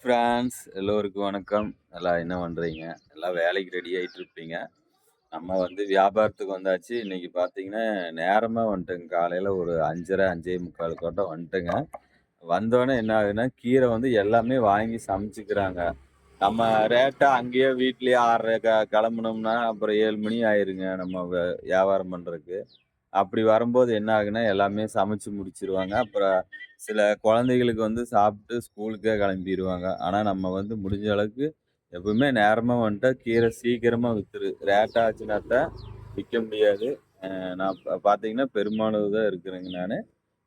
France எல்லோருக்கும் வணக்கம். எல்லாம் என்ன பண்றீங்க? எல்லாம் வேலைக்கு ரெடி ஆயிட்டு இருப்பீங்க. நம்ம வியாபாரத்துக்கு வந்தாச்சு. இன்னைக்கு பார்த்தீங்கன்னா, நேரமா வந்துட்டேங்க. காலையில ஒரு 5:30, 5:45 வந்துட்டேங்க. வந்தோனே என்ன ஆகுதுன்னா, கீரை எல்லாமே வாங்கி சமைச்சுக்கிறாங்க. நம்ம ரேட்டா அங்கேயே வீட்லயே 6:30 கிளம்புனோம்னா, அப்புறம் 7 மணி ஆயிருங்க நம்ம வியாபாரம் பண்றதுக்கு. அப்படி வரும்போது என்ன ஆகுன்னா, எல்லாமே சமைச்சு முடிச்சுருவாங்க. அப்புறம் சில குழந்தைகளுக்கு சாப்பிட்டு ஸ்கூலுக்கே கிளம்பிருவாங்க. ஆனா, நம்ம முடிஞ்ச அளவுக்கு எப்பவுமே நேரமா வந்துட்டா கீரை சீக்கிரமா வித்துரு. லேட் ஆச்சுனா தான் விக்க முடியாது. நான் பார்த்தீங்கன்னா, பெரும்பாலும் தான் இருக்கிறேங்க நானு.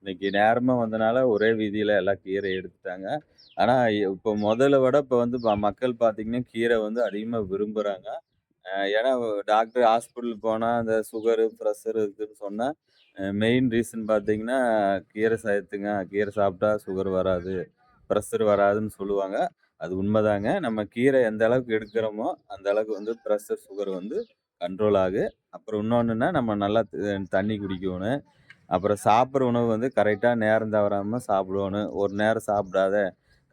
இன்னைக்கு நேரமா வந்தனால ஒரே வீதியில எல்லா கீரையும் எடுத்துட்டாங்க. ஆனா, இப்போ முதல்ல விட இப்ப மக்கள் பார்த்தீங்கன்னா, கீரை அதிகமா விரும்புறாங்க. ஏன்னா டாக்டர் ஹாஸ்பிட்டல் போனா, அந்த சுகரு, பிரஷர் இருக்குன்னு சொன்னா, மெயின் ரீசன் பார்த்தீங்கன்னா, கீரை சேர்த்துங்க. கீரை சாப்பிட்டா சுகர் வராது, பிரஷர் வராதுன்னு சொல்லுவாங்க. அது உண்மதாங்க. நம்ம கீரை எந்த அளவுக்கு எடுக்கிறோமோ, அந்த அளவுக்கு பிரஷர், சுகர் கண்ட்ரோல் ஆகும். அப்புறம் இன்னொன்னுன்னா, நம்ம நல்லா தண்ணி குடிக்கணும். அப்புறம் சாப்பிடுற உணவு கரெக்ட்டா நேரம் தவறாம சாப்பிடணும். ஒரு நேரம் சாப்பிடாத,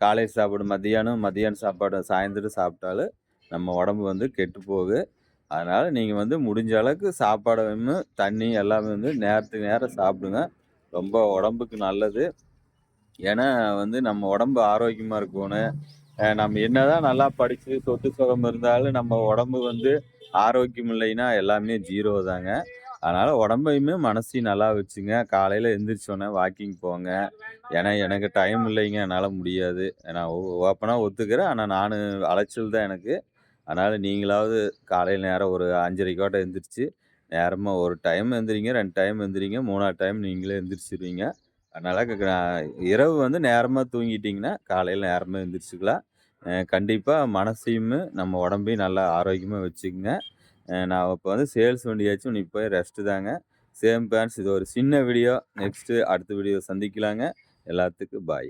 காலையில சாப்பாடு மதியானம், மதியானம் சாப்பாடு சாயந்தரம் சாப்பிட்டாலும் நம்ம உடம்பு கெட்டு போகும். அதனால நீங்க முடிஞ்ச அளவுக்கு சாப்பாட தண்ணி எல்லாமே நேரத்துக்கு நேரம் சாப்பிடுங்க. ரொம்ப உடம்புக்கு நல்லது. ஏன்னா நம்ம உடம்பு ஆரோக்கியமா இருக்கணும். நம்ம என்னதான் நல்லா படிச்சு சொத்து சுகம் இருந்தாலும் நம்ம உடம்பு ஆரோக்கியம் இல்லைன்னா எல்லாமே ஜீரோ தாங்க. அதனால உடம்பையுமே மனசையும் நல்லா வச்சுங்க. காலையில எந்திரிச்சோனே வாக்கிங் போங்க. ஏன்னா எனக்கு டைம் இல்லைங்க. என்னால முடியாது. நான் ஓப்பனா ஒத்துக்கிறேன். ஆனா நானு அலைச்சல் தான் எனக்கு. அதனால நீங்களாவது காலையில நேரம் ஒரு 5:30 எந்திரிச்சு, நேரமா ஒரு டைம் எந்திரிங்க, 2 டைம் எந்திரிங்க, 3வது டைம் நீங்களே எந்திரிச்சுருவீங்க. அதனால இரவு நேரமா தூங்கிட்டீங்கன்னா, காலையில நேரமா எந்திரிச்சுக்கலாம். கண்டிப்பா மனசையுமே, நம்ம உடம்பையும் நல்லா ஆரோக்கியமா வச்சுக்கங்க. நான் இப்ப சேல்ஸ் வண்டியாச்சும் நீ போய் ரெஸ்ட்டு தாங்க. சேம் பிரான்ச் இது ஒரு சின்ன வீடியோ. நெக்ஸ்ட்டு அடுத்த வீடியோ சந்திக்கலாங்க. எல்லாத்துக்கும் பாய்.